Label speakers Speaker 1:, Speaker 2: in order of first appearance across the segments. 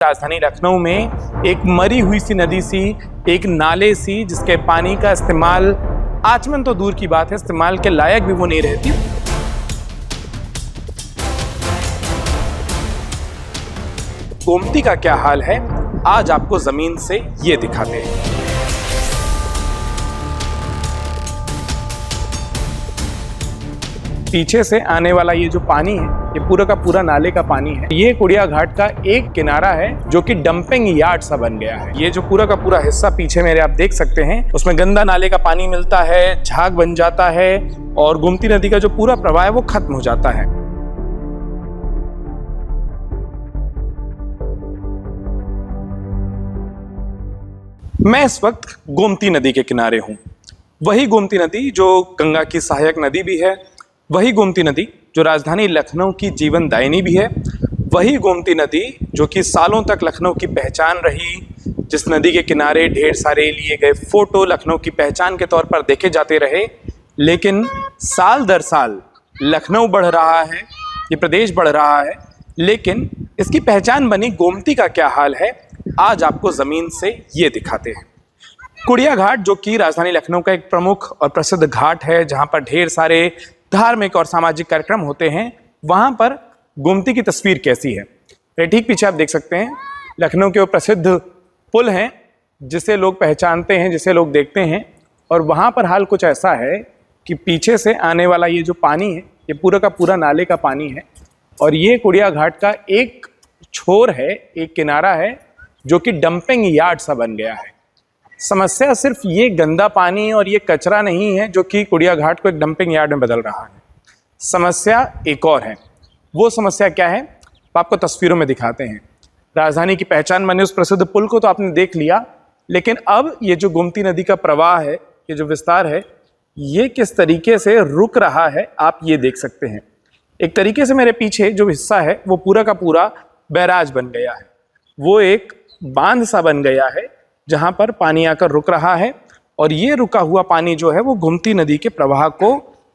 Speaker 1: राजधानी लखनऊ में एक मरी हुई सी नदी सी, एक नाले सी, जिसके पानी का इस्तेमाल आचमन तो दूर की बात है, इस्तेमाल के लायक भी वो नहीं रहती। गोमती का क्या हाल है, आज आपको जमीन से ये दिखाते हैं। पीछे से आने वाला ये जो पानी है, ये पूरा का पूरा नाले का पानी है। ये कुड़िया घाट का एक किनारा है जो कि डंपिंग यार्ड सा बन गया है। ये जो पूरा का पूरा हिस्सा पीछे मेरे आप देख सकते हैं, उसमें गंदा नाले का पानी मिलता है, झाग बन जाता है और गोमती नदी का जो पूरा प्रवाह है वो खत्म हो जाता है। मैं इस वक्त गोमती नदी के किनारे हूं। वही गोमती नदी जो गंगा की सहायक नदी भी है, वही गोमती नदी जो राजधानी लखनऊ की जीवनदायिनी भी है, वही गोमती नदी जो कि सालों तक लखनऊ की पहचान रही, जिस नदी के किनारे ढेर सारे लिए गए फोटो लखनऊ की पहचान के तौर पर देखे जाते रहे। लेकिन साल दर साल लखनऊ बढ़ रहा है, ये प्रदेश बढ़ रहा है, लेकिन इसकी पहचान बनी गोमती का क्या हाल है, आज आपको जमीन से ये दिखाते हैं। कुड़िया घाट जो कि राजधानी लखनऊ का एक प्रमुख और प्रसिद्ध घाट है, जहां पर ढेर सारे धार्मिक और सामाजिक कार्यक्रम होते हैं, वहां पर गोमती की तस्वीर कैसी है। ये ठीक पीछे आप देख सकते हैं, लखनऊ के वो प्रसिद्ध पुल हैं जिसे लोग पहचानते हैं, जिसे लोग देखते हैं, और वहां पर हाल कुछ ऐसा है कि पीछे से आने वाला ये जो पानी है, ये पूरा का पूरा नाले का पानी है और ये कुड़िया घाट का एक छोर है, एक किनारा है जो कि डंपिंग यार्ड सा बन गया है। समस्या सिर्फ ये गंदा पानी और ये कचरा नहीं है जो कि कुड़िया घाट को एक डंपिंग यार्ड में बदल रहा है। समस्या एक और है। वो समस्या क्या है, आपको तस्वीरों में दिखाते हैं। राजधानी की पहचान बने उस प्रसिद्ध पुल को तो आपने देख लिया, लेकिन अब ये जो गोमती नदी का प्रवाह है, ये जो विस्तार है, ये किस तरीके से रुक रहा है आप ये देख सकते हैं। एक तरीके से मेरे पीछे जो हिस्सा है वो पूरा का पूरा बैराज बन गया है, वो एक बांध सा बन गया है जहां पर पानी आकर रुक रहा है और ये रुका हुआ पानी जो है वो गोमती नदी के प्रवाह को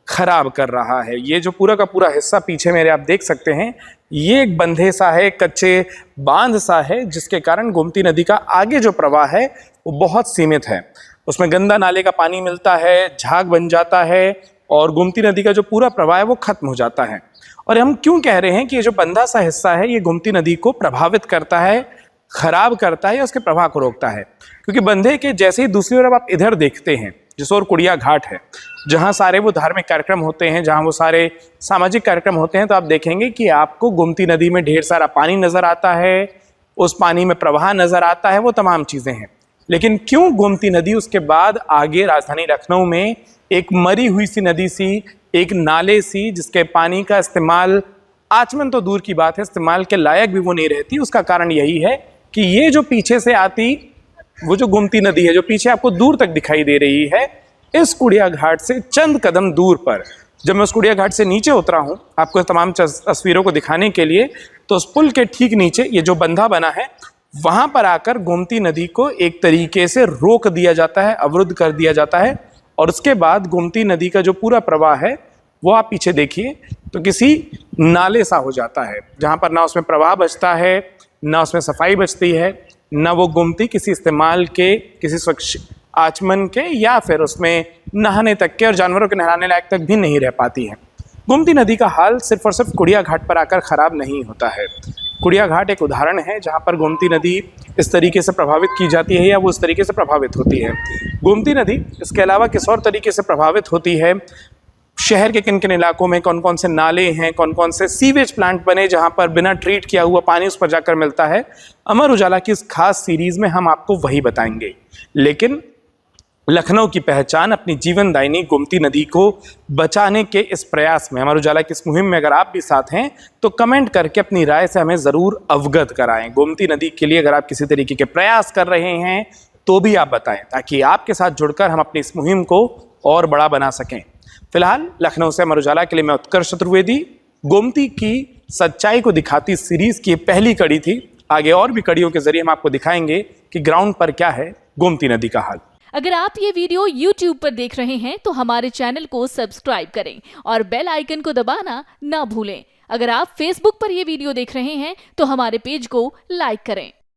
Speaker 1: खराब कर रहा है। ये जो पूरा का पूरा हिस्सा पीछे मेरे आप देख सकते हैं, ये एक बंधे सा है, कच्चे बांध सा है, जिसके कारण गोमती नदी का आगे जो प्रवाह है वो बहुत सीमित है। उसमें गंदा नाले का पानी मिलता है, झाग बन जाता है और गोमती नदी का जो पूरा प्रवाह है वो खत्म हो जाता है। और हम क्यों कह रहे हैं कि ये जो बंधा सा हिस्सा है ये गोमती नदी को प्रभावित करता है, खराब करता है या उसके प्रवाह को रोकता है, क्योंकि बंधे के जैसे ही दूसरी ओर आप इधर देखते हैं, जिस ओर कुड़िया घाट है, जहां सारे वो धार्मिक कार्यक्रम होते हैं, जहां वो सारे सामाजिक कार्यक्रम होते हैं, तो आप देखेंगे कि आपको गोमती नदी में ढेर सारा पानी नजर आता है, उस पानी में प्रवाह नजर आता है, वो तमाम चीजें हैं। लेकिन क्यों गोमती नदी उसके बाद आगे राजधानी लखनऊ में एक मरी हुई सी नदी सी, एक नाले सी, जिसके पानी का इस्तेमाल आचमन तो दूर की बात है, इस्तेमाल के लायक भी वो नहीं रहती। उसका कारण यही है कि ये जो पीछे से आती वो जो गोमती नदी है, जो पीछे आपको दूर तक दिखाई दे रही है, इस कुड़िया घाट से चंद कदम दूर पर, जब मैं उस कुड़िया घाट से नीचे उतरा हूं आपको तमाम तस्वीरों को दिखाने के लिए, तो उस पुल के ठीक नीचे ये जो बंधा बना है, वहां पर आकर गोमती नदी को एक तरीके से रोक दिया जाता है, अवरुद्ध कर दिया जाता है। और उसके बाद गोमती नदी का जो पूरा प्रवाह है वो आप पीछे देखिए तो किसी नाले सा हो जाता है, जहां पर ना उसमें प्रवाह बचता है, ना उसमें सफाई बचती है, ना वो गोमती किसी इस्तेमाल के, किसी स्वच्छ आचमन के या फिर उसमें नहाने तक के और जानवरों के नहलाने लायक तक भी नहीं रह पाती है। गोमती नदी का हाल सिर्फ और सिर्फ कुड़िया घाट पर आकर खराब नहीं होता है। कुड़िया घाट एक उदाहरण है जहां पर गोमती नदी इस तरीके से प्रभावित की जाती है या वो इस तरीके से प्रभावित होती है। गोमती नदी इसके अलावा किस और तरीके से प्रभावित होती है, शहर के किन किन इलाकों में कौन कौन से नाले हैं, कौन कौन से सीवेज प्लांट बने जहां पर बिना ट्रीट किया हुआ पानी उस पर जाकर मिलता है, अमर उजाला की इस खास सीरीज में हम आपको वही बताएंगे। लेकिन लखनऊ की पहचान अपनी जीवनदायिनी गोमती नदी को बचाने के इस प्रयास में, अमर उजाला की इस मुहिम में अगर आप भी साथ हैं तो कमेंट करके अपनी राय से हमें जरूर अवगत कराएं। गोमती नदी के लिए अगर आप किसी तरीके के प्रयास कर रहे हैं तो भी आप बताएं, ताकि आपके साथ जुड़कर हम अपनी इस मुहिम को और बड़ा बना सकें। फिलहाल लखनऊ से अमर उजाला के लिए मैं उत्कर्ष चतुर्वेदी। गोमती की सच्चाई को दिखाती सीरीज की पहली कड़ी थी। आगे और भी कड़ियों के जरिए हम आपको दिखाएंगे कि ग्राउंड पर क्या है गोमती नदी का हाल।
Speaker 2: अगर आप ये वीडियो YouTube पर देख रहे हैं तो हमारे चैनल को सब्सक्राइब करें और बेल आइकन को दबाना ना भूलें। अगर आप Facebook पर यह वीडियो देख रहे हैं तो हमारे पेज को लाइक करें।